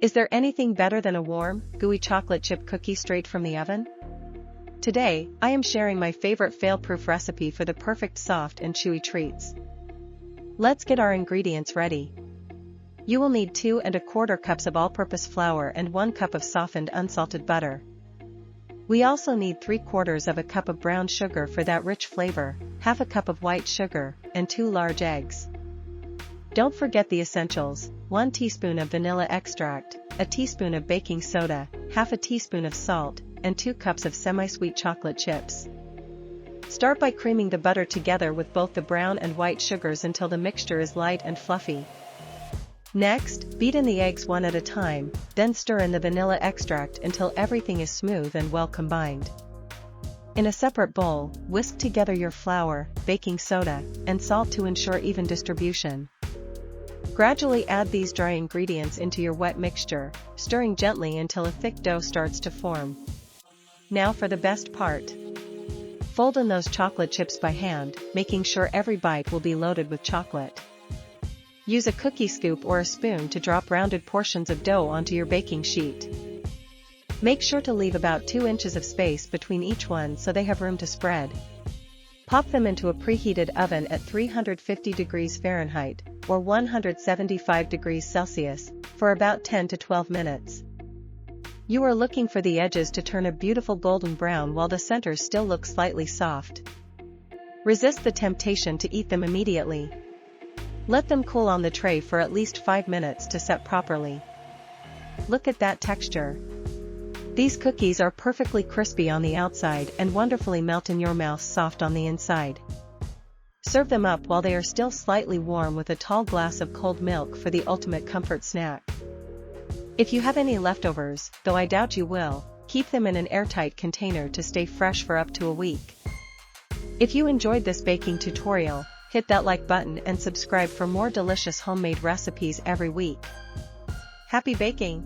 Is there anything better than a warm, gooey chocolate chip cookie straight from the oven? Today, I am sharing my favorite fail-proof recipe for the perfect soft and chewy treats. Let's get our ingredients ready. You will need 2¼ cups of all-purpose flour and 1 cup of softened unsalted butter. We also need 3/4 cup of brown sugar for that rich flavor, half a cup of white sugar, and 2 large eggs. Don't forget the essentials: 1 teaspoon of vanilla extract, a teaspoon of baking soda, half a teaspoon of salt, and 2 cups of semi-sweet chocolate chips. Start by creaming the butter together with both the brown and white sugars until the mixture is light and fluffy. Next, beat in the eggs one at a time, then stir in the vanilla extract until everything is smooth and well combined. In a separate bowl, whisk together your flour, baking soda, and salt to ensure even distribution. Gradually add these dry ingredients into your wet mixture, stirring gently until a thick dough starts to form. Now for the best part. Fold in those chocolate chips by hand, making sure every bite will be loaded with chocolate. Use a cookie scoop or a spoon to drop rounded portions of dough onto your baking sheet. Make sure to leave about 2 inches of space between each one so they have room to spread. Pop them into a preheated oven at 350 degrees Fahrenheit, or 175 degrees Celsius, for about 10 to 12 minutes. You are looking for the edges to turn a beautiful golden brown while the center still looks slightly soft. Resist the temptation to eat them immediately. Let them cool on the tray for at least 5 minutes to set properly. Look at that texture. These cookies are perfectly crispy on the outside and wonderfully melt in your mouth soft on the inside. Serve them up while they are still slightly warm with a tall glass of cold milk for the ultimate comfort snack. If you have any leftovers, though I doubt you will, keep them in an airtight container to stay fresh for up to a week. If you enjoyed this baking tutorial, hit that like button and subscribe for more delicious homemade recipes every week. Happy baking!